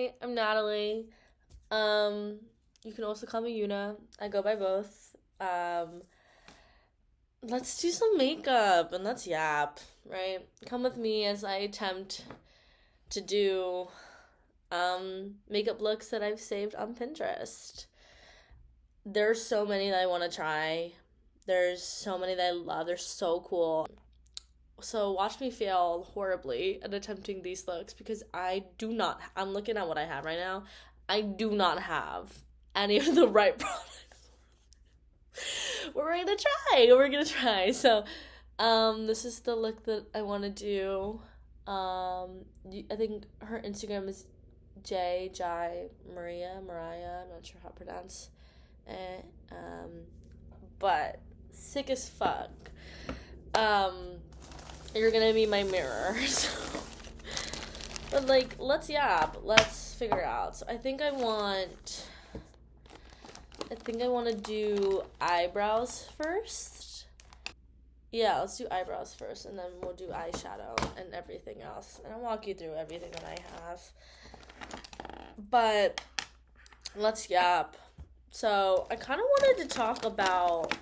Hi, I'm Natalie. Um, you can also call me Yuna. I go by both. Let's do some makeup and let's yap, right? Come with me as I attempt to do makeup looks that I've saved on Pinterest. There's so many that I want to try. There's so many that I love. They're so cool. So watch me fail horribly at attempting these looks because I do not. I'm looking at what I have right now. I do not have any of the right products. We're gonna try. We're gonna try. So, this is the look that I want to do. I think her Instagram is J Jai Mariah. I'm not sure how to pronounce it. But sick as fuck. Um, you're gonna be my mirror. But like, let's yap. Let's figure it out. So I think I want to do eyebrows first. Yeah, let's do eyebrows first, and then we'll do eyeshadow and everything else. And I'll walk you through everything that I have. But let's yap. So I kind of wanted to talk about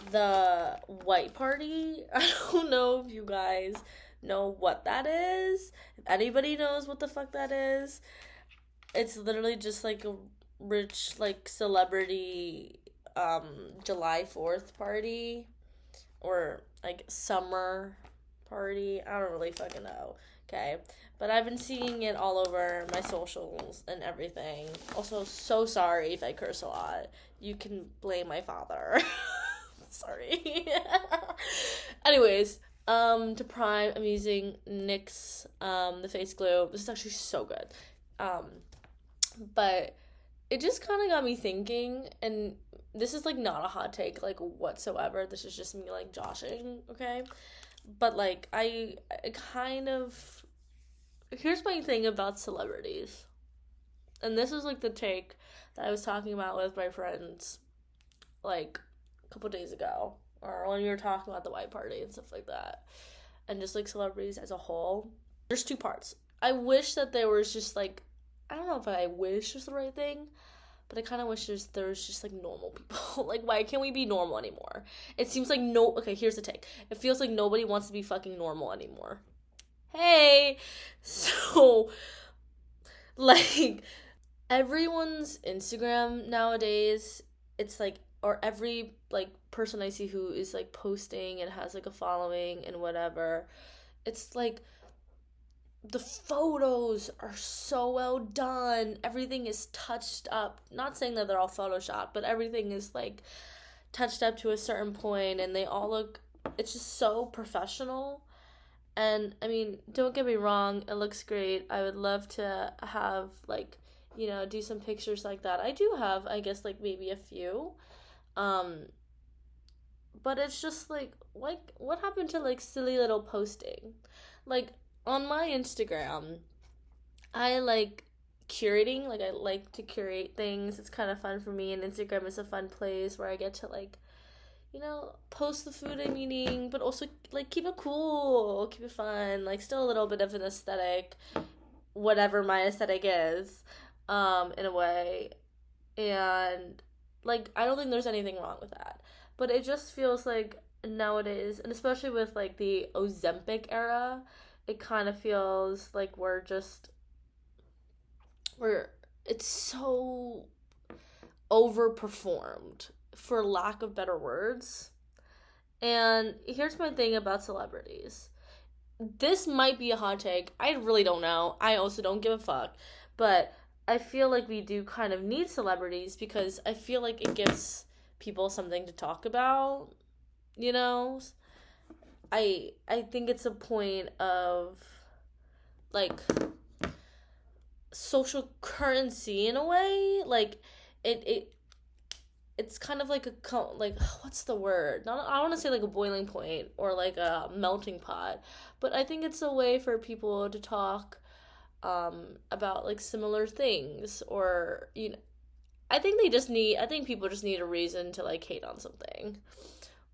the white party. I don't know if you guys know what that is. If anybody knows what the fuck that is, it's literally just like a rich like celebrity July 4th party or like summer party. I don't really fucking know. Okay. But I've been seeing it all over my socials and everything. Also, so sorry if I curse a lot. You can blame my father. Sorry. Anyways, to prime, I'm using NYX, the face glue. This is actually so good. But it just kind of got me thinking, and this is like not a hot take like whatsoever. This is just me like joshing, okay? But like I kind of here's my thing about celebrities. And this is like the take that I was talking about with my friends like a couple days ago, or when we were talking about the white party and stuff like that, and just like celebrities as a whole. There's two parts. I wish that there was just like, I don't know if I wish is the right thing, but I kind of wish there was just like normal people. Like, why can't we be normal anymore? It seems like okay, here's the take. It feels like nobody wants to be fucking normal anymore. Hey, so like everyone's Instagram nowadays, it's like, or every like person I see who is like posting and has like a following and whatever, it's like the photos are so well done. Everything is touched up. Not saying that they're all photoshopped, but everything is like touched up to a certain point and they all look, it's just so professional. And I mean, don't get me wrong, it looks great. I would love to have like, do some pictures like that. I do have, I guess, like maybe a few. Um, but it's just like what happened to like silly little posting? Like on my Instagram, I like curating, like I like to curate things. It's kind of fun for me, and Instagram is a fun place where I get to like post the food I'm eating, but also like keep it cool, keep it fun, like still a little bit of an aesthetic, whatever my aesthetic is, in a way. And like I don't think there's anything wrong with that. But it just feels like nowadays, and especially with like the Ozempic era, it kind of feels like we're it's so overperformed for lack of better words. And here's my thing about celebrities. This might be a hot take. I really don't know. I also don't give a fuck. But I feel like we do kind of need celebrities because I feel like it gives people something to talk about, you know? I think it's a point of like social currency in a way. Like it it's kind of like like what's the word? Not, I don't want to say like a boiling point or like a melting pot, but I think it's a way for people to talk about like similar things, or I think people just need a reason to like hate on something,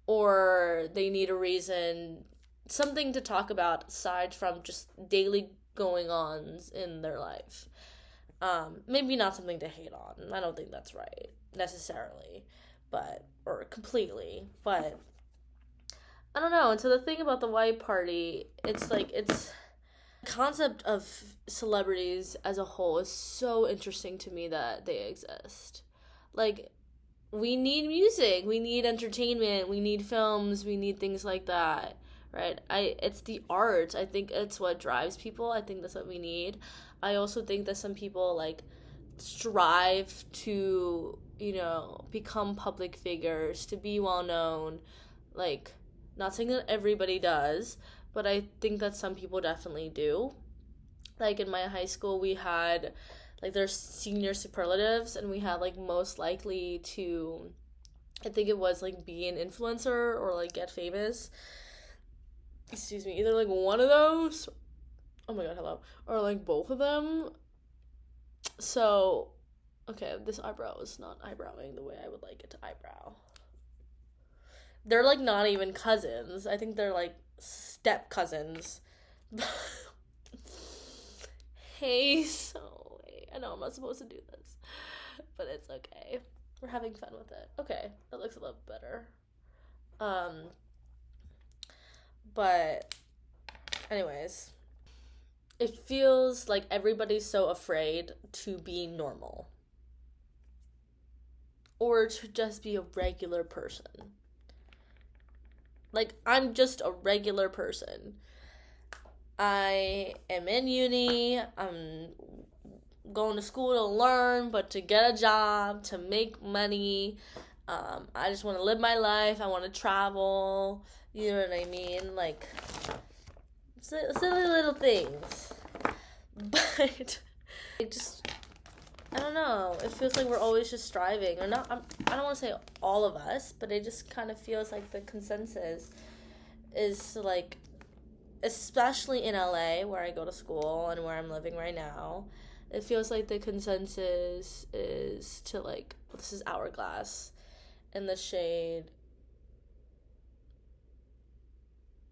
or they need a reason, something to talk about aside from just daily going ons in their life. Maybe not something to hate on. I don't think that's right necessarily, but or completely, but I don't know. And so the thing about the white party, it's like it's the concept of celebrities as a whole is so interesting to me that they exist. Like we need music, we need entertainment, we need films, we need things like that, right? It's the arts. I think it's what drives people. I think that's what we need. I also think that some people like strive to, become public figures, to be well known. Like, not saying that everybody does, but I think that some people definitely do. Like in my high school, we had like there's senior superlatives, and we had like most likely to, I think it was like be an influencer or like get famous. Excuse me, either like one of those. Oh my god, hello. Or like both of them. So, okay, this eyebrow is not eyebrowing the way I would like it to eyebrow. They're like not even cousins. I think they're like step cousins. Hey, so wait, I know I'm not supposed to do this, but it's okay. We're having fun with it. Okay, that looks a little better. Um, but anyways, it feels like everybody's so afraid to be normal or to just be a regular person. Like, I'm just a regular person. I am in uni. I'm going to school to learn, but to get a job, to make money. I just want to live my life. I want to travel. You know what I mean? Like, silly little things. But it just, I don't know. It feels like we're always just striving. Or not, I don't want to say all of us, but it just kind of feels like the consensus is to, like, especially in LA where I go to school and where I'm living right now, it feels like the consensus is to, like, this is Hourglass in the shade.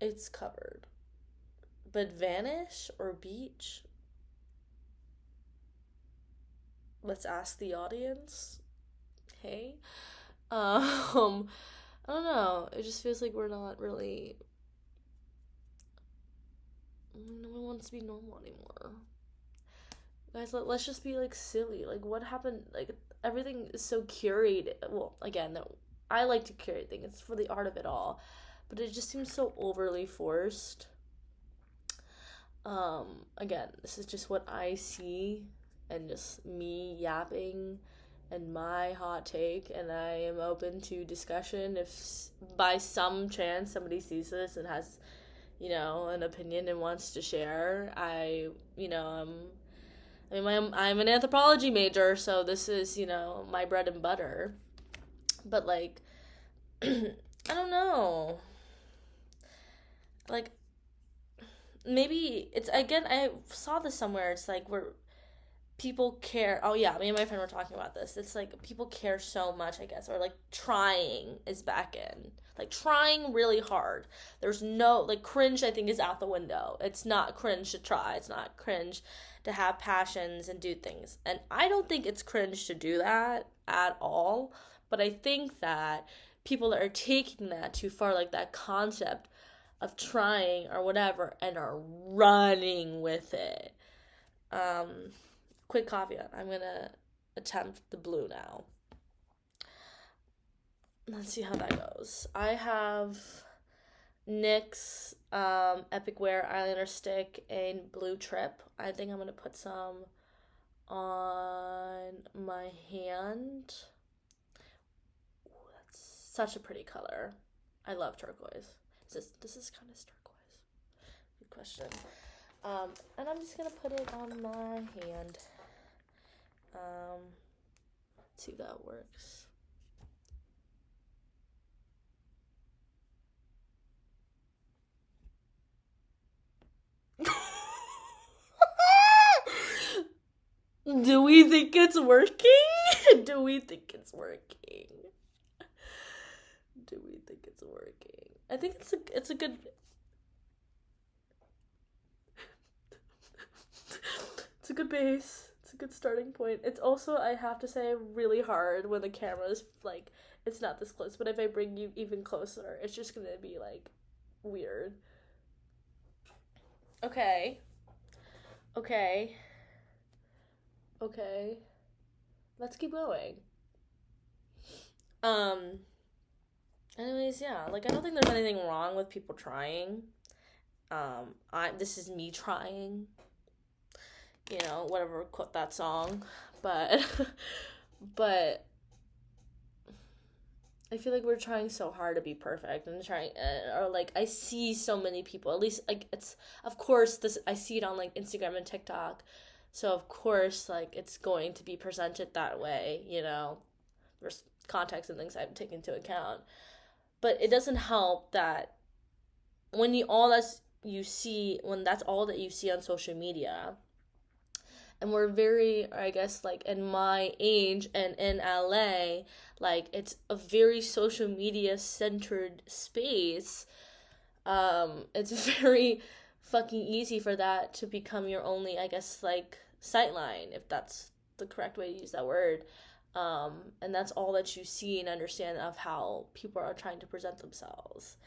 It's covered. But Vanish or Beach? Let's ask the audience. Hey. I don't know. It just feels like we're not really, no one wants to be normal anymore. Guys, let's just be like silly. Like, what happened? Like, everything is so curated. Well, again, no, I like to curate things. It's for the art of it all, but it just seems so overly forced. Again, this is just what I see, and just me yapping, and my hot take, and I am open to discussion. If by some chance somebody sees this and has, an opinion and wants to share, I'm an anthropology major, so this is, my bread and butter. But, like, I don't know. Like, maybe it's, again, I saw this somewhere. It's like where people care. Oh, yeah, me and my friend were talking about this. It's like people care so much, I guess, or like trying is back in. Like, trying really hard. There's no, like, cringe, I think, is out the window. It's not cringe to try. It's not cringe to have passions and do things. And I don't think it's cringe to do that at all. But I think that people are taking that too far, like that concept of trying or whatever, and are running with it. Quick caveat. I'm going to attempt the blue now. Let's see how that goes. I have NYX Epic Wear eyeliner stick in Blue Trip. I think I'm going to put some on my hand. Ooh, that's such a pretty color. I love turquoise. This is kind of turquoise. Good question. And I'm just going to put it on my hand. Let's see if that works. Do we think it's working? Do we think it's working? Do we think it's working? I think it's a good. It's a good base. It's a good starting point. It's also, I have to say, really hard when the camera's like, it's not this close, but if I bring you even closer, it's just gonna be like weird. Okay. Okay. Okay. Let's keep going. Um, Anyways, yeah, like I don't think there's anything wrong with people trying. This is me trying, whatever, quote that song, but but I feel like we're trying so hard to be perfect and trying, or like I see so many people, at least like it's, of course, this I see it on like Instagram and TikTok, so of course like it's going to be presented that way, there's context and things I have to take into account, but it doesn't help that when when that's all that you see on social media, and we're very, I guess, like in my age and in LA, like it's a very social media centered space. It's very fucking easy for that to become your only, I guess, like sightline, if that's the correct way to use that word. And that's all that you see and understand of how people are trying to present themselves.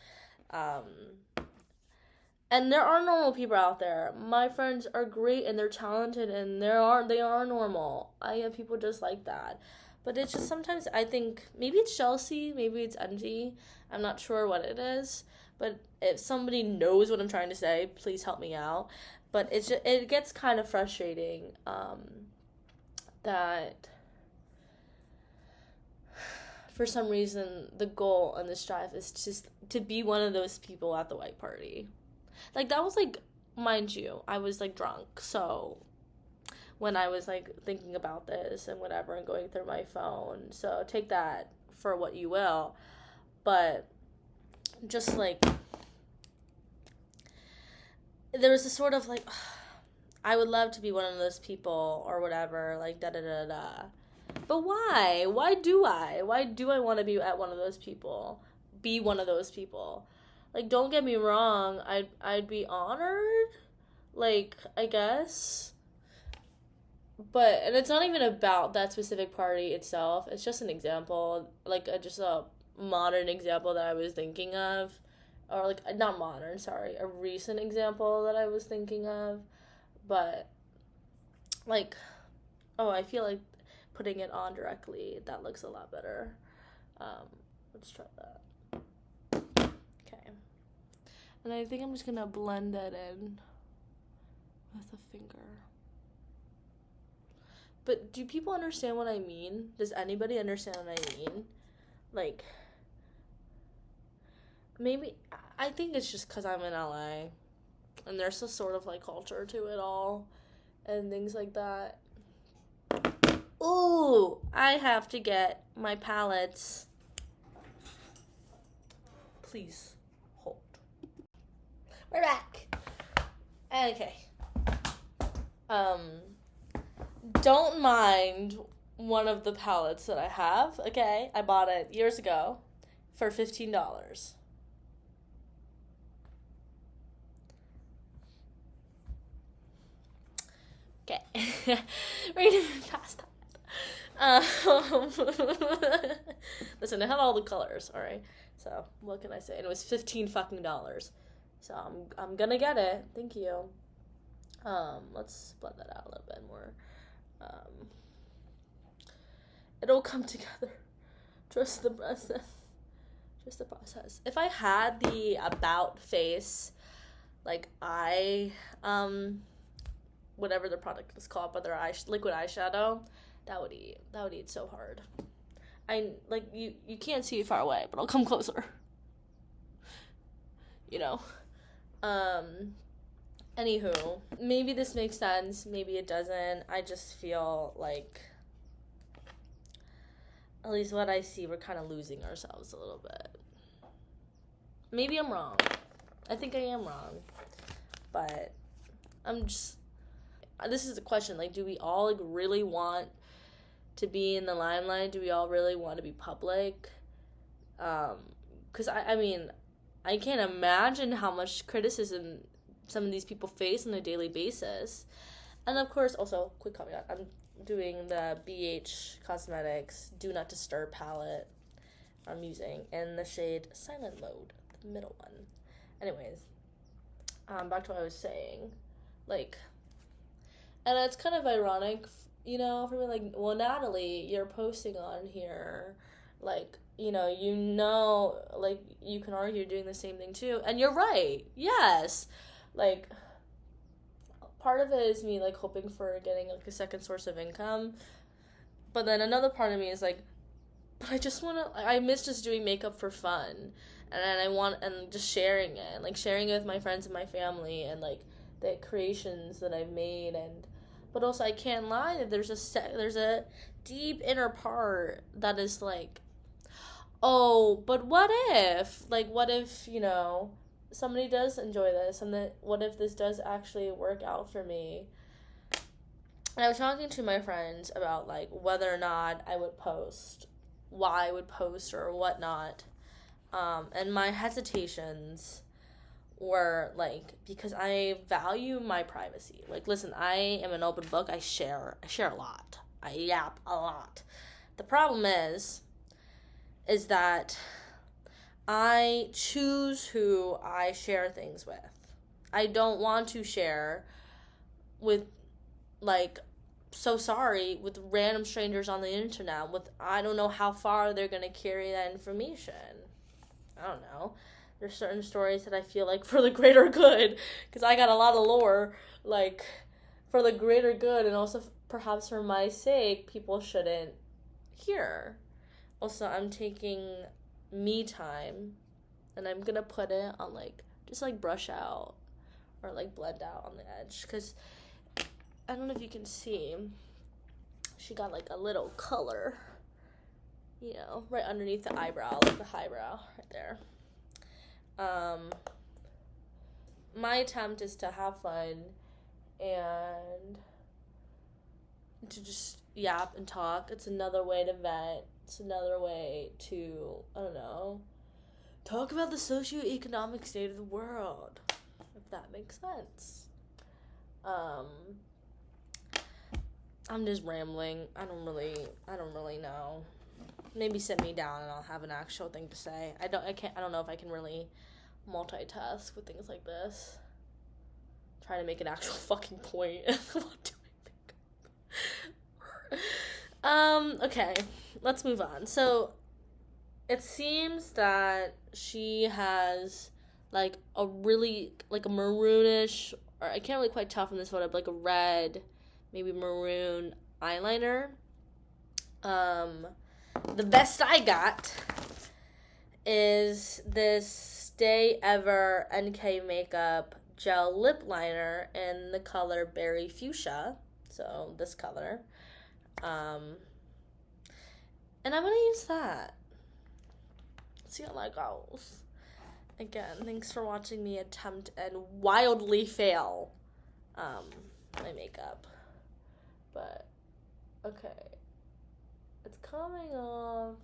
And there are normal people out there. My friends are great and they're talented and they are normal. I have people just like that. But it's just sometimes I think maybe it's jealousy, maybe it's envy. I'm not sure what it is. But if somebody knows what I'm trying to say, please help me out. But it gets kind of frustrating that for some reason the goal and the strive is just to be one of those people at the white party. Like, that was, like, mind you, I was, like, drunk, so when I was, like, thinking about this and whatever and going through my phone, so take that for what you will, but just, like, there was a sort of, like, I would love to be one of those people or whatever, like, da-da-da-da, but why? Why do I? Why do I want to be at one of those people? Be one of those people? Like, don't get me wrong, I'd be honored, like, I guess, but, and it's not even about that specific party itself, it's just an example, like, just a modern example that I was thinking of, or, like, not modern, sorry, a recent example that I was thinking of, but, like, I feel like putting it on directly, that looks a lot better, let's try that. And I think I'm just gonna blend that in with a finger. But do people understand what I mean? Does anybody understand what I mean? Like, maybe, I think it's just because I'm in LA. And there's a sort of, like, culture to it all. And things like that. Ooh, I have to get my palettes. Please. We're back. Okay. Don't mind one of the palettes that I have, okay? I bought it years ago for $15. Okay. We're gonna move past that. Listen, it had all the colors, alright? So, what can I say? And it was $15 fucking dollars. So I'm gonna get it. Thank you. Let's blend that out a little bit more. It'll come together. Trust the process. Trust the process. If I had the about face, like whatever the product is called, but their liquid eyeshadow, that would eat so hard. You can't see it far away, but I'll come closer. Anywho, maybe this makes sense, maybe it doesn't. I just feel like, at least what I see, we're kind of losing ourselves a little bit. Maybe I'm wrong. I think I am wrong. But this is the question, like, do we all, like, really want to be in the limelight? Do we all really want to be public? Because, I mean, I can't imagine how much criticism some of these people face on a daily basis. And of course, also, quick caveat, I'm doing the BH Cosmetics Do Not Disturb palette I'm using in the shade Silent Mode, the middle one. Anyways, back to what I was saying. Like, and it's kind of ironic, for me, like, well, Natalie, you're posting on here, like, like, you can argue doing the same thing too, and you're right, yes, like, part of it is me, like, hoping for getting, like, a second source of income, but then another part of me is, like, but I miss just doing makeup for fun, and just sharing it, like, sharing it with my friends and my family, and, like, the creations that I've made, but also I can't lie that there's a deep inner part that is like, oh, but what if, somebody does enjoy this, and what if this does actually work out for me? And I was talking to my friends about, like, whether or not I would post, why I would post, or whatnot, and my hesitations were, like, because I value my privacy. Like, listen, I am an open book. I share a lot. I yap a lot. The problem is that I choose who I share things with. I don't want to share with, like, so sorry, with random strangers on the internet. I don't know how far they're going to carry that information. I don't know. There's certain stories that I feel like for the greater good, because I got a lot of lore, like, for the greater good, and also perhaps for my sake, people shouldn't hear. Also, I'm taking me time, and I'm gonna put it on, like, just, like, brush out, or, like, blend out on the edge, because I don't know if you can see, she got, like, a little color, right underneath the eyebrow, like the highbrow, right there. My attempt is to have fun and to just yap and talk. It's another way to vent. It's another way to, I don't know, talk about the socioeconomic state of the world, if that makes sense. I'm just rambling. I don't really know. Maybe sit me down and I'll have an actual thing to say. I don't know if I can really multitask with things like this. Trying to make an actual fucking point. Okay, let's move on. So, it seems that she has, like, a really, like, a maroonish, or I can't really quite tell from this photo, but, like, a red, maybe maroon eyeliner. The best I got is this Stay Ever NK Makeup Gel Lip Liner in the color Berry Fuchsia. So, this color. And I'm going to use that. See how that goes. Again, thanks for watching me attempt and wildly fail my makeup. But, okay. It's coming off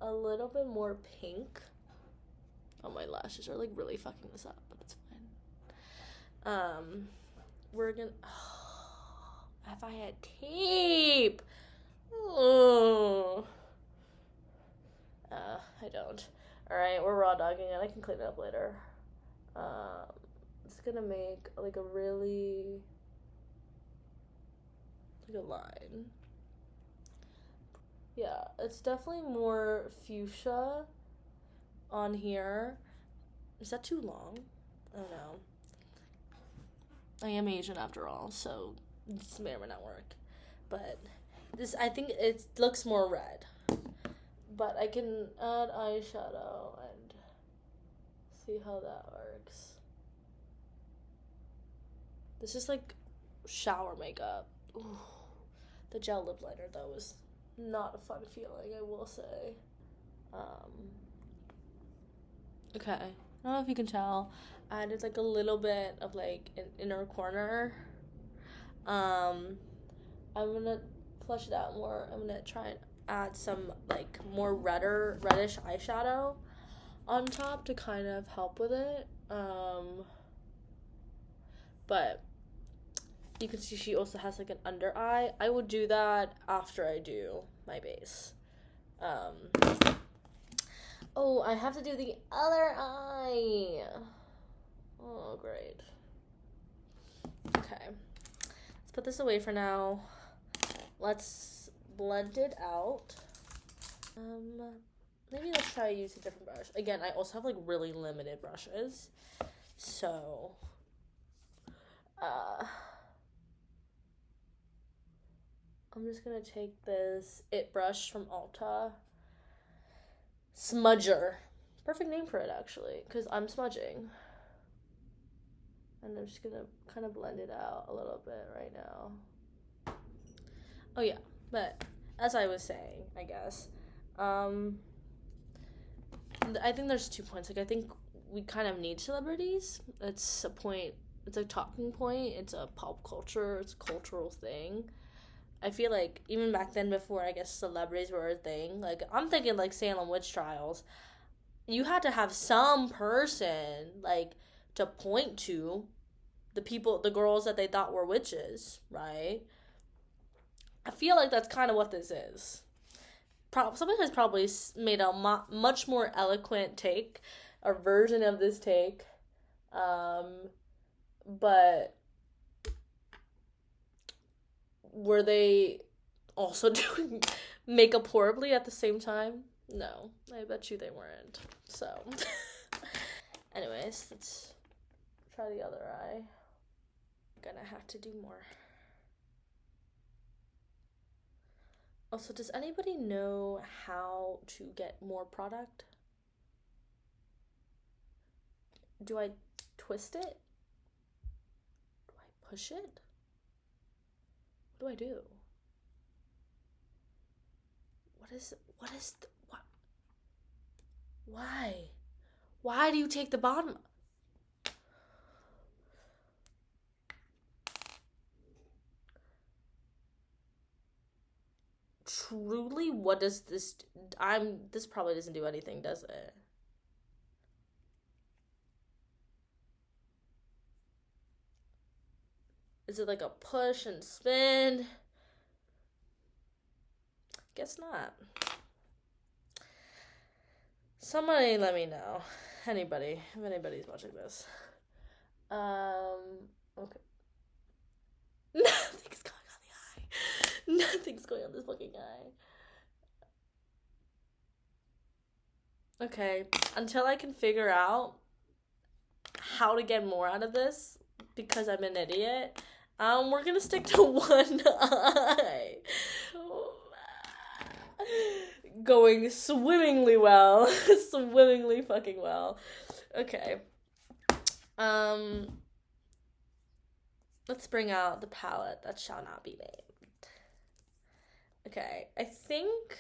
a little bit more pink. Oh, my lashes are, like, really fucking this up, but it's fine. We're gonna... Oh, if I had tape! Oh. I don't. Alright, we're raw dogging it. I can clean it up later. It's gonna make, like, a really... like a line. Yeah, it's definitely more fuchsia on here. Is that too long? I don't know. I am Asian after all, so this may or may not work. But this, I think it looks more red. But I can add eyeshadow and see how that works. This is like shower makeup. Ooh. The gel lip liner, though, is not a fun feeling, I will say. Okay. I don't know if you can tell. I added, like, a little bit of, like, an inner corner. I'm gonna flush it out more. I'm gonna try and add some, like, more reddish eyeshadow on top to kind of help with it. But You can see she also has like an under eye. I would do that after I do my base. Oh, I have to do the other eye. Oh, great. Okay. Let's put this away for now. Let's blend it out. Maybe let's try use a different brush. Again, I also have like really limited brushes. So, I'm just gonna take this It brush from Ulta. Smudger. Perfect name for it, actually, because I'm smudging. And I'm just gonna kind of blend it out a little bit right now. Oh yeah, but as I was saying, I guess, I think there's 2 points. Like, I think we kind of need celebrities. It's a point. It's a talking point. It's a pop culture. It's a cultural thing. I feel like even back then, before I guess celebrities were a thing, like I'm thinking like Salem witch trials, you had to have some person like to point to the people, the girls that they thought were witches, right? I feel like that's kind of what this is. Somebody has probably made a much more eloquent take, a version of this take, but were they also doing makeup horribly at the same time? No, I bet you they weren't. So, anyways, let's try the other eye. I'm gonna have to do more. Also, does anybody know how to get more product? Do I twist it? Do I push it? What do I do? What? Why? Why do you take the bottom? Truly, what does this, this probably doesn't do anything, does it? Is it like a push and spin? Guess not. Somebody let me know. Anybody, if anybody's watching this. Okay. Nothing's going on the eye. Nothing's going on this fucking eye. Okay, until I can figure out how to get more out of this, because I'm an idiot, we're gonna stick to one eye. Going swimmingly well. Swimmingly fucking well. Okay. Let's bring out the palette that shall not be named. Okay, I think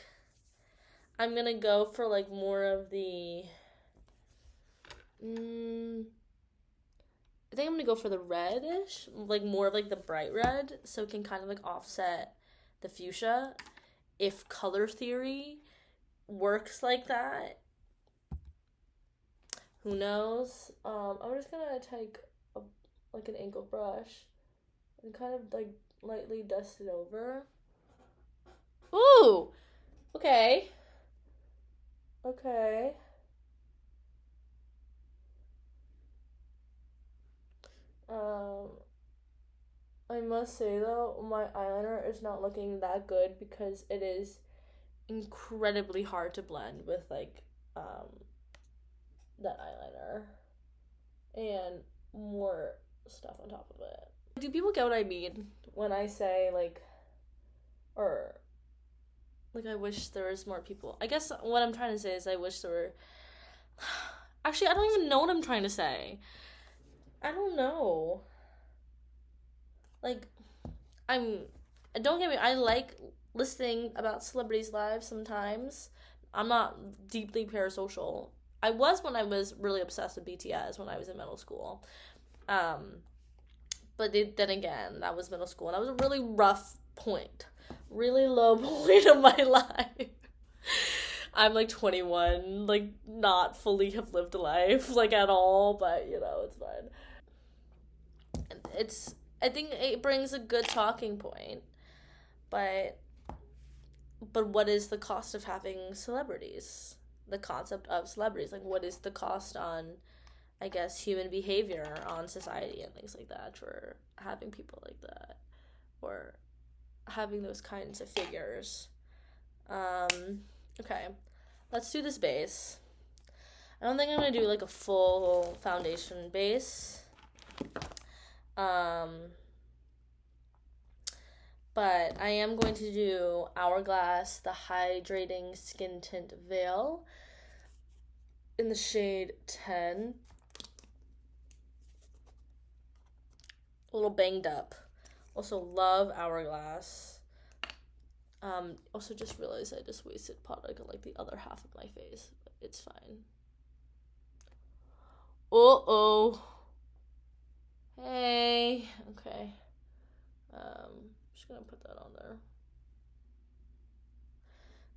I'm gonna go for like more of the I think I'm gonna go for the reddish, like more of like the bright red, so it can kind of like offset the fuchsia. If color theory works like that, who knows? I'm just gonna take like an angled brush and kind of like lightly dust it over. Ooh, okay. Okay. I must say though, my eyeliner is not looking that good because it is incredibly hard to blend with like that eyeliner and more stuff on top of it. Do people get what I mean when I say like, or like I wish there was more people? I guess what I'm trying to say is I wish there were. Actually, I don't even know what I'm trying to say. I don't know. Like, don't get me, I like listening about celebrities' lives sometimes. I'm not deeply parasocial. I was when I was really obsessed with BTS when I was in middle school. But then again, that was middle school, and that was a really rough point. Really low point of my life. I'm like 21, like not fully have lived a life, like at all, but you know, it's fine. I think it brings a good talking point, but what is the cost of having celebrities? The concept of celebrities, like what is the cost on, I guess, human behavior, on society and things like that for having people like that, or having those kinds of figures. Okay, let's do this base. I don't think I'm gonna do like a full foundation base. Um, but I am going to do Hourglass, the Hydrating Skin Tint Veil in the shade 10. A little banged up. Also love Hourglass. Also just realized I just wasted product on like the other half of my face, but it's fine. Uh-oh. Hey. Okay. Just gonna put that on there.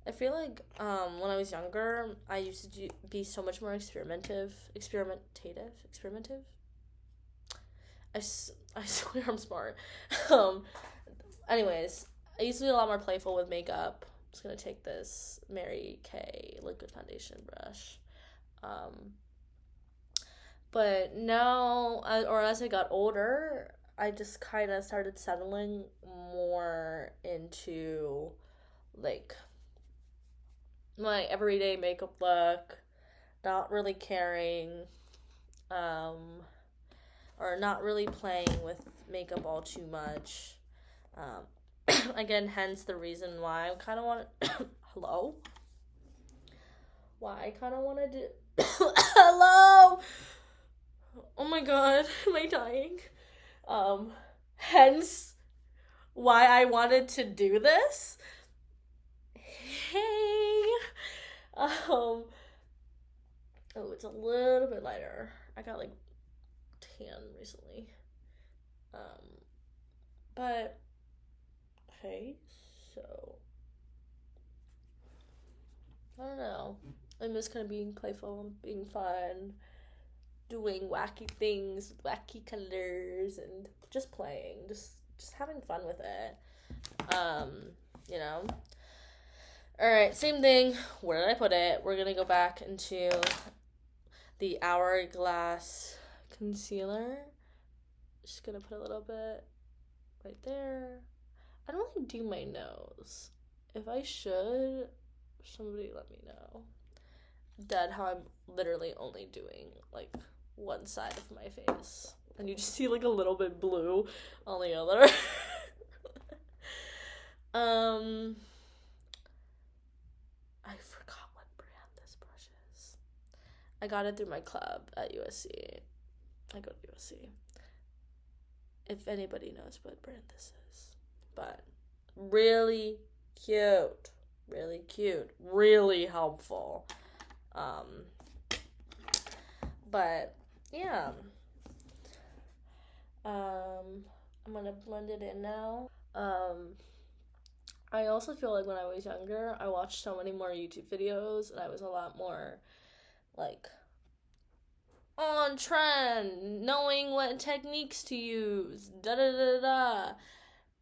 I feel like when I was younger, I used to be so much more experimentative. I swear I'm smart. um, Anyways, I used to be a lot more playful with makeup. I'm just gonna take this Mary Kay liquid foundation brush. But now, or as I got older, I just kind of started settling more into like my everyday makeup look, not really caring, um, or not really playing with makeup all too much. Again, hence the reason why I kind of want to. Hello? Why I kind of want to do. Hello! Oh my god, am I dying? Hence why I wanted to do this. Hey! Oh, it's a little bit lighter. I got like tan recently. But okay, so I don't know. I'm just kind of being playful, being fun, doing wacky things, wacky colors, and just playing, just having fun with it. You know. All right, same thing. Where did I put it? We're gonna go back into the Hourglass concealer. Just gonna put a little bit right there. I don't really do my nose. If I should, somebody let me know. Dead how I'm literally only doing like one side of my face. And you just see like a little bit blue on the other. I forgot what brand this brush is. I got it through my club at USC. I go to USC. If anybody knows what brand this is. But really cute. Really cute. Really helpful. But yeah. I'm gonna blend it in now. I also feel like when I was younger, I watched so many more YouTube videos and I was a lot more like on trend, knowing what techniques to use, da da da da.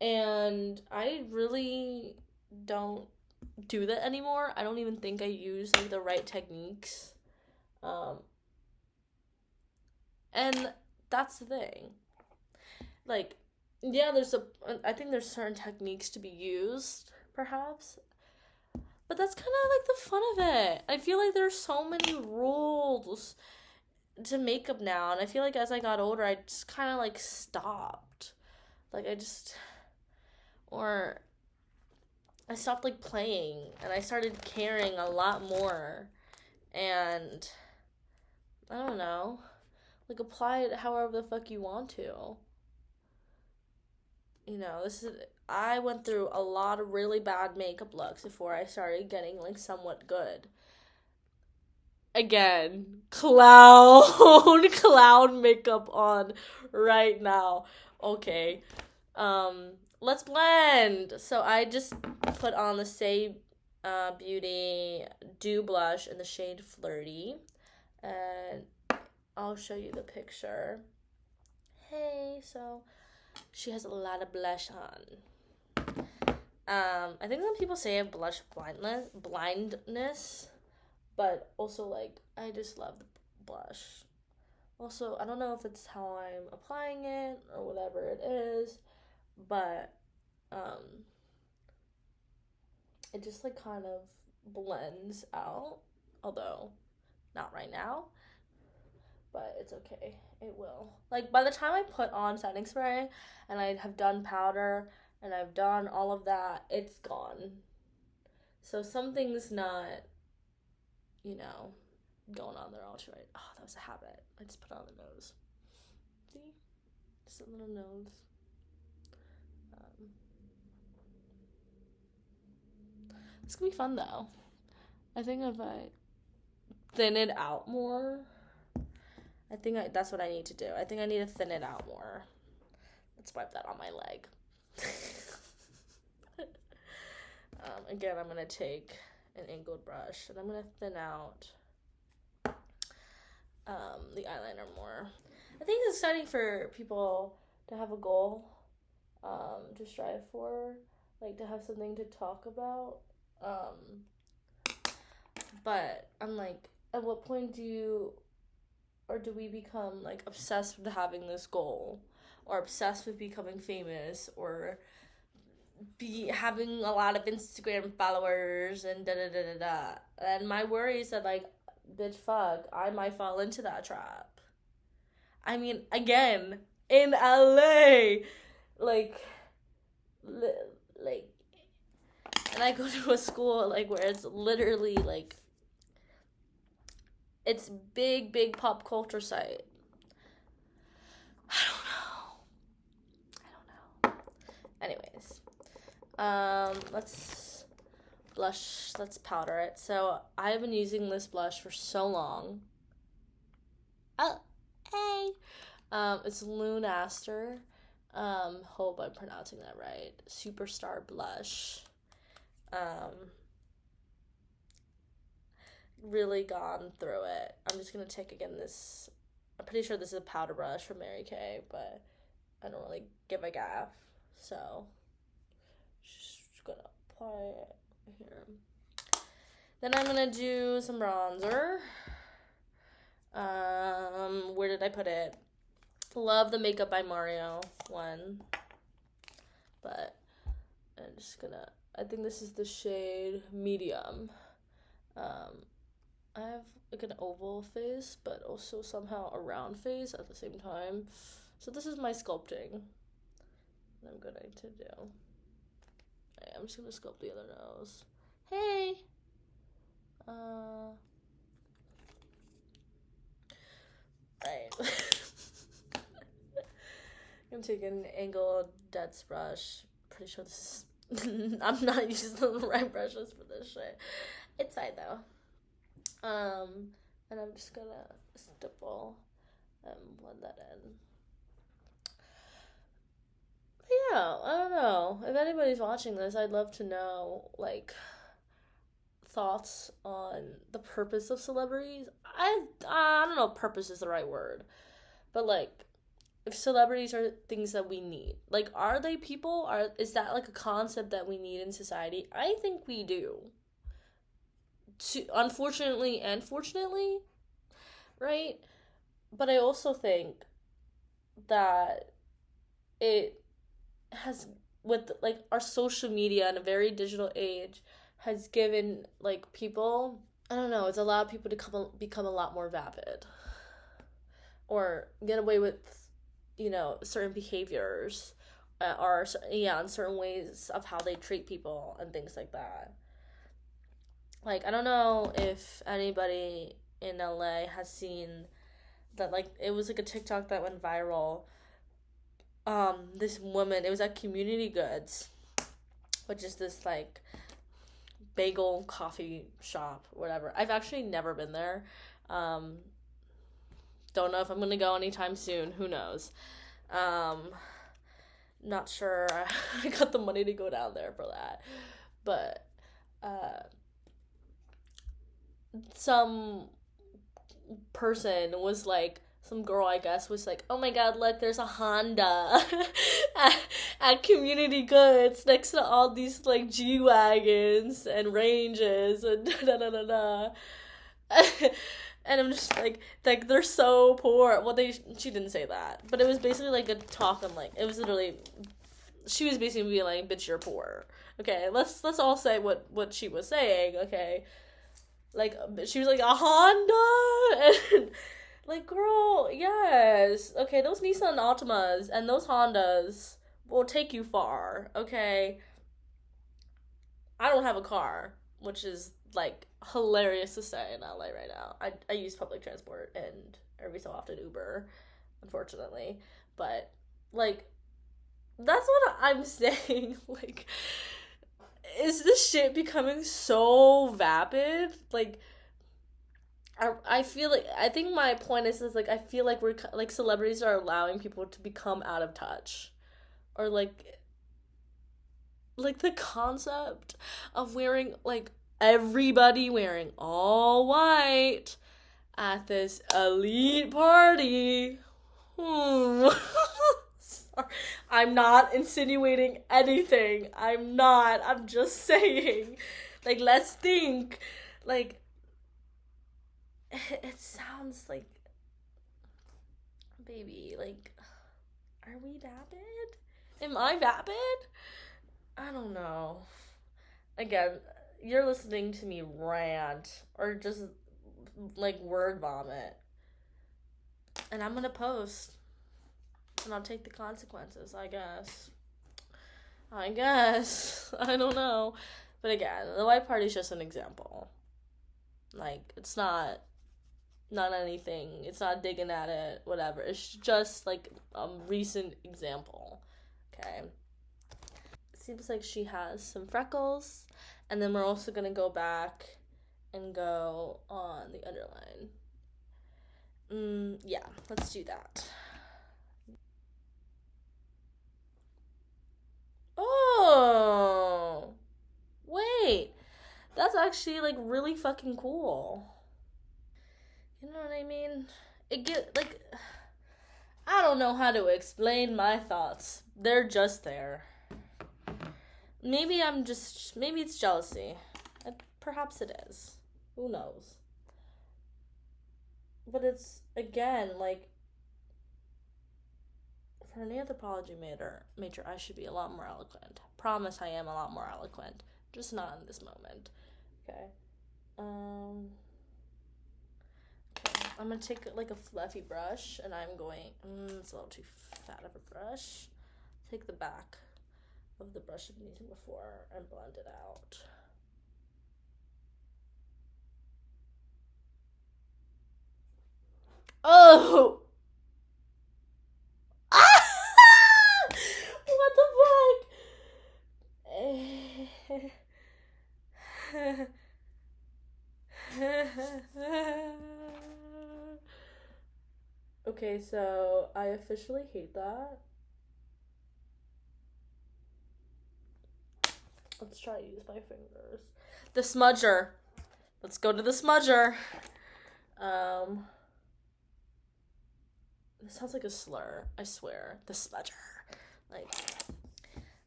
And I really don't do that anymore. I don't even think I use like the right techniques. And that's the thing. Like, yeah, I think there's certain techniques to be used, perhaps. But that's kind of like the fun of it. I feel like there's so many rules to makeup now, and I feel like as I got older, I just kind of like stopped. Like, or I stopped like playing, and I started caring a lot more. And I don't know, like apply it however the fuck you want to. I went through a lot of really bad makeup looks before I started getting like somewhat good. Again, clown makeup on right now. Okay. Let's blend. So I just put on the Say Beauty Dew Blush in the shade Flirty. And I'll show you the picture. Hey, so She has a lot of blush on. I think some people say I have blush blindness, but also like I just love the blush. Also, I don't know if it's how I'm applying it or whatever it is, but um, it just like kind of blends out. Although, not right now, but it's okay. It will. Like by the time I put on setting spray and I have done powder and I've done all of that, it's gone. So something's not, you know, going on there all too right. Oh, that was a habit. I just put it on the nose. See? Just a little nose. It's gonna be fun though. I think if I thin it out more, that's what I need to do. I think I need to thin it out more. Let's wipe that on my leg. Again, I'm gonna take an angled brush and I'm gonna thin out the eyeliner more. I think it's exciting for people to have a goal to strive for, like to have something to talk about. But I'm like, at what point do we become like obsessed with having this goal, or obsessed with becoming famous, or be having a lot of Instagram followers and da da da da da? And my worry is that like, bitch, fuck, I might fall into that trap. I mean, again, in LA, like, and I go to a school like where it's literally like, it's big pop culture site. I don't know. Anyways, let's powder it. So I've been using this blush for so long. Oh, hey. It's Lunaster. Hope I'm pronouncing that right. Superstar blush. Really gone through it. I'm just gonna take again this. I'm pretty sure this is a powder brush from Mary Kay, but I don't really give a gaff, so just gonna apply it here. Then I'm gonna do some bronzer. Where did I put it? Love the Makeup by Mario one, but I'm just gonna. I think this is the shade medium. I have like an oval face, but also somehow a round face at the same time. So this is my sculpting that I'm going to do. Right, I'm just gonna sculpt the other nose. Hey! Right. I'm taking an angled Death's brush. Pretty sure this is... I'm not using the right brushes for this shit. It's fine though. And I'm just gonna stipple and blend that in. Yeah, I don't know. If anybody's watching this, I'd love to know, like, thoughts on the purpose of celebrities. I don't know if purpose is the right word, but, like, if celebrities are things that we need. Like, are they people? Is that, like, a concept that we need in society? I think we do. Unfortunately and fortunately, right? But I also think that it has, with like our social media in a very digital age, has given like people, I don't know, it's allowed people to become a lot more vapid, or get away with, certain behaviors, or in certain ways of how they treat people and things like that. Like, I don't know if anybody in LA has seen that, like, it was like a TikTok that went viral. This woman, it was at Community Goods, which is this like bagel coffee shop, whatever. I've actually never been there. Don't know if I'm gonna go anytime soon. Who knows? Not sure I got the money to go down there for that. But some person was like some girl, I guess, was like, oh my god, look, there's a Honda at, at Community Goods next to all these like G Wagons and Ranges and da da da da. And I'm just like they're so poor. Well, she didn't say that, but it was basically like a talk on like it was literally she was basically being like, "Bitch, you're poor." Okay, let's all say what she was saying. Okay, like she was like a Honda and like girl, yes. Okay, those Nissan Altimas and those Hondas will take you far. Okay, I don't have a car, which is like hilarious to say in LA right now. I use public transport and every so often Uber, unfortunately. But like that's what I'm saying. Like is this shit becoming so vapid? Like I feel like I think my point is like I feel like we're like celebrities are allowing people to become out of touch or like the concept of wearing like everybody wearing all white at this elite party. Hmm. Sorry. I'm not insinuating anything. I'm not. I'm just saying. Like, let's think. Like, it sounds like, baby, like, are we vapid? Am I vapid? I don't know. Again, you're listening to me rant or just like word vomit. And I'm gonna post. And I'll take the consequences, I guess. I guess. I don't know. But again, the white party's just an example. Like, it's not anything. It's not digging at it, whatever. It's just like a recent example. Okay. Seems like she has some freckles. And then we're also gonna go back and go on the underline. Yeah, let's do that. Oh, wait. That's actually like really fucking cool. You know what I mean? It get like I don't know how to explain my thoughts. They're just there. Maybe it's jealousy. Perhaps it is. Who knows? But it's again like for an anthropology major, I should be a lot more eloquent. Promise I am a lot more eloquent. Just not in this moment. Okay. Um okay. I'm gonna take like a fluffy brush and I'm going it's a little too fat of a brush. Take the back of the brush I've been using before and blend it out. Oh! What the fuck? Okay, so I officially hate that. Let's try to use my fingers. The smudger. Let's go to the smudger. Um, this sounds like a slur. I swear. The smudger. Like,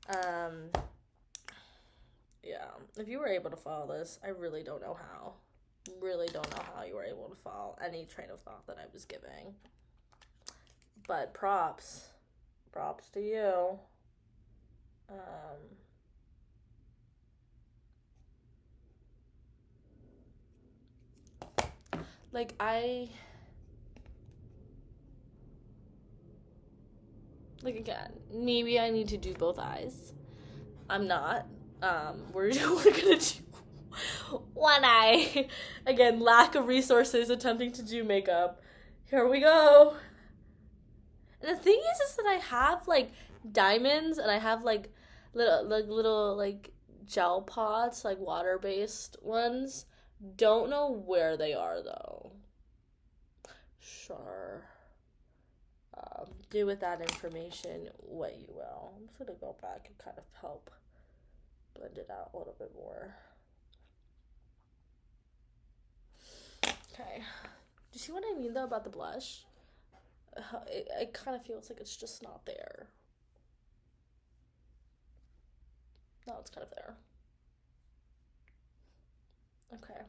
um, yeah. If you were able to follow this, I really don't know how. Really don't know how you were able to follow any train of thought that I was giving. But props. Props to you. Um, like like again, maybe I need to do both eyes. I'm not. We're gonna do one eye. Again, lack of resources attempting to do makeup. Here we go. And the thing is that I have like diamonds and I have like little like gel pots, like water based ones. Don't know where they are though. Sure. Do with that information what you will. I'm just gonna go back and kind of help blend it out a little bit more. Okay. Do you see what I mean though about the blush? it kind of feels like it's just not there. No, it's kind of there. Okay.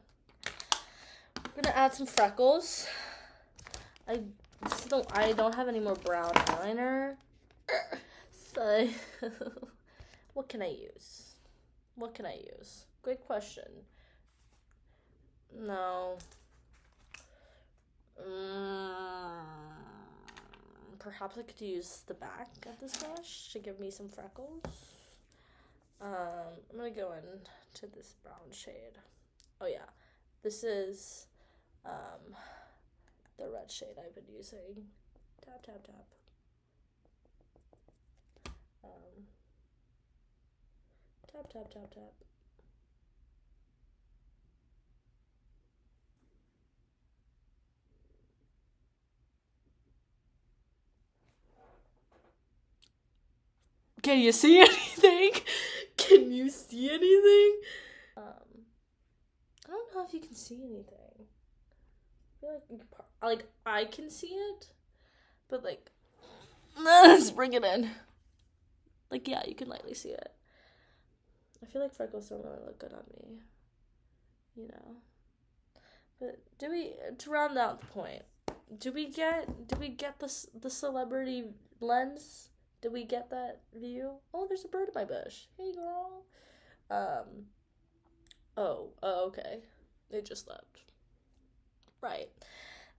I'm gonna add some freckles. I don't have any more brown eyeliner. So what can I use? What can I use? Great question. No. Perhaps I could use the back of this brush to give me some freckles. I'm gonna go into this brown shade. Oh yeah, this is the red shade I've been using. Tap, tap, tap. Tap, tap, tap, tap. Can you see anything? Can you see anything? I don't know if you can see anything. I feel like I can see it, but like, let's bring it in. Like, yeah, you can lightly see it. I feel like freckles don't really look good on me, you know. But to round out the point, do we get the celebrity lens? Did we get that view? Oh, there's a bird in my bush. Hey, girl. Oh, okay. They just left. Right.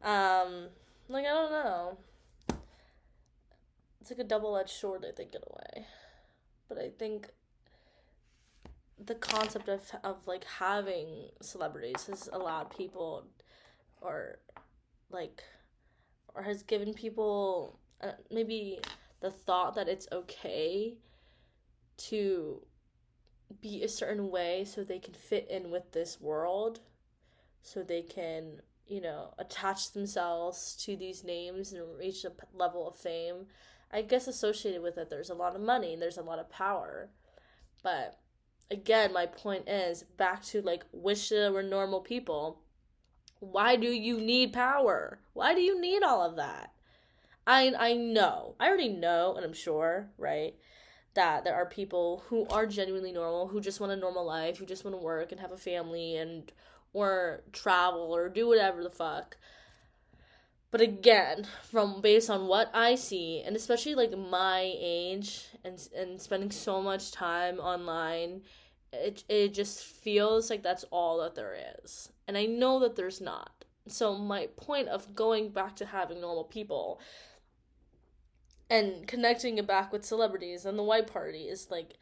Like, I don't know. It's like a double-edged sword, I think, in a way. But I think the concept of like having celebrities has allowed people, or like, or has given people maybe the thought that it's okay to be a certain way so they can fit in with this world, so they can, attach themselves to these names and reach a level of fame. I guess associated with it, there's a lot of money and there's a lot of power. But again, my point is back to like, wish there were normal people. Why do you need power? Why do you need all of that? I already know, and I'm sure, right, that there are people who are genuinely normal, who just want a normal life, who just want to work and have a family and or travel or do whatever the fuck. But again, from based on what I see, and especially like my age and spending so much time online, it just feels like that's all that there is. And I know that there's not. So my point of going back to having normal people and connecting it back with celebrities and the white party is like,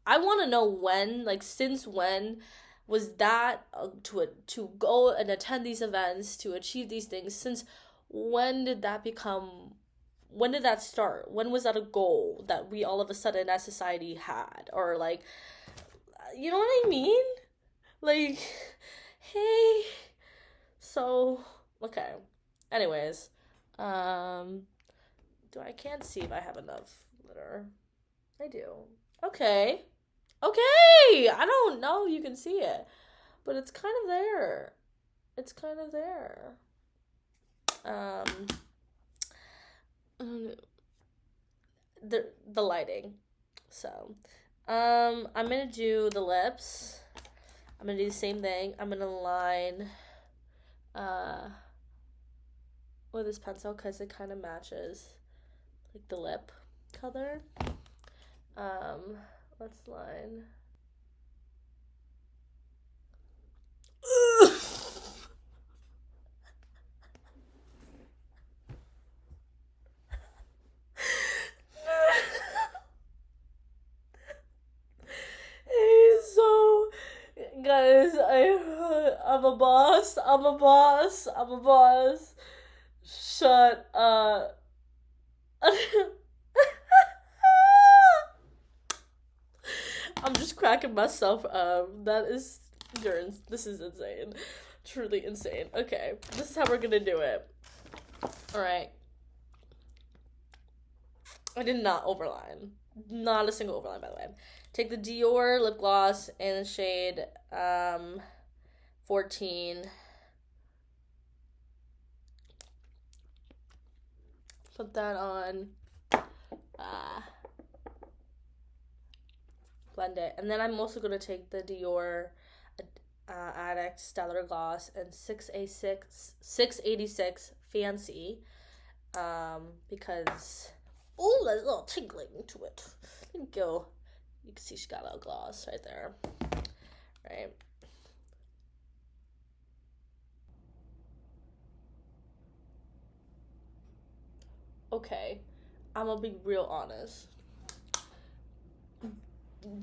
I want to know when, like, since when was that to go and attend these events to achieve these things? Since when did that become? When did that start? When was that a goal that we all of a sudden as society had? Or like, you know what I mean? Like, hey, so okay. Anyways, I can't see if I have enough glitter. I do. Okay. I don't know if you can see it, but it's kind of there. It's kind of there. The lighting. So, I'm gonna do the lips. I'm gonna do the same thing. I'm gonna line, with this pencil because it kind of matches, like, the lip color. Let's line. Hey, so guys, I'm a boss. I'm a boss. I'm a boss. Shut up. I'm just cracking myself up. This is insane. Truly insane. Okay, this is how we're gonna do it. Alright. I did not overline. Not a single overline, by the way. Take the Dior lip gloss in the shade 14. Put that on. Uh, blend it. And then I'm also going to take the Dior Addict Stellar Gloss and 686 Fancy. Because, oh, there's a little tingling to it. Thank you. You can see she got a gloss right there. Right. Okay, I'm gonna be real honest.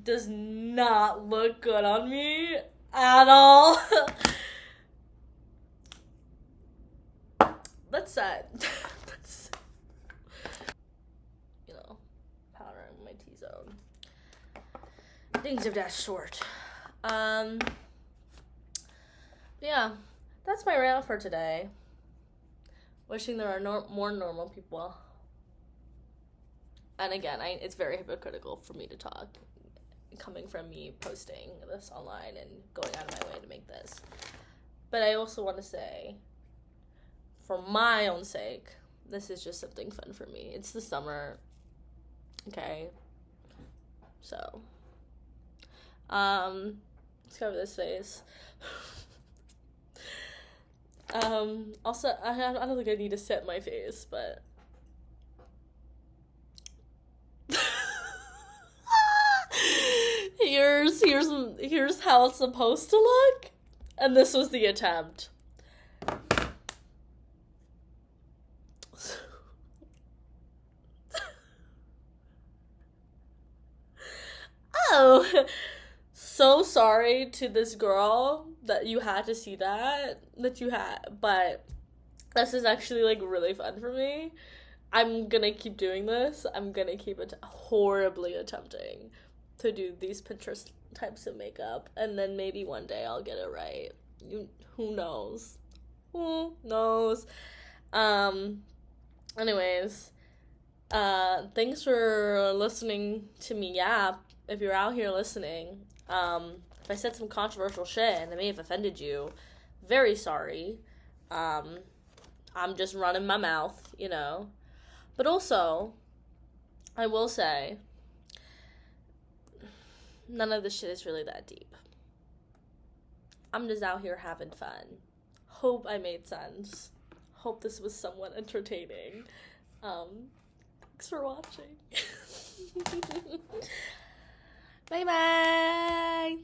Does not look good on me at all. That's sad. That's, powder in my T-zone. Things of that sort. Yeah, that's my rant for today. Wishing there are more normal people. And again, it's very hypocritical for me to talk, coming from me posting this online and going out of my way to make this. But I also want to say, for my own sake, this is just something fun for me. It's the summer, okay? So, let's cover this face. Also, I don't think I need to set my face, but here's how it's supposed to look, and this was the attempt. Oh, so sorry to this girl that you had to see that you had, but this is actually like really fun for me. I'm gonna keep doing this. I'm gonna keep horribly attempting to do these Pinterest types of makeup, and then maybe one day I'll get it right. Who knows? Who knows? Anyways, thanks for listening to me yap. If you're out here listening, if I said some controversial shit and it may have offended you, very sorry. I'm just running my mouth, But also, I will say, none of this shit is really that deep. I'm just out here having fun. Hope I made sense. Hope this was somewhat entertaining. Thanks for watching. Bye bye.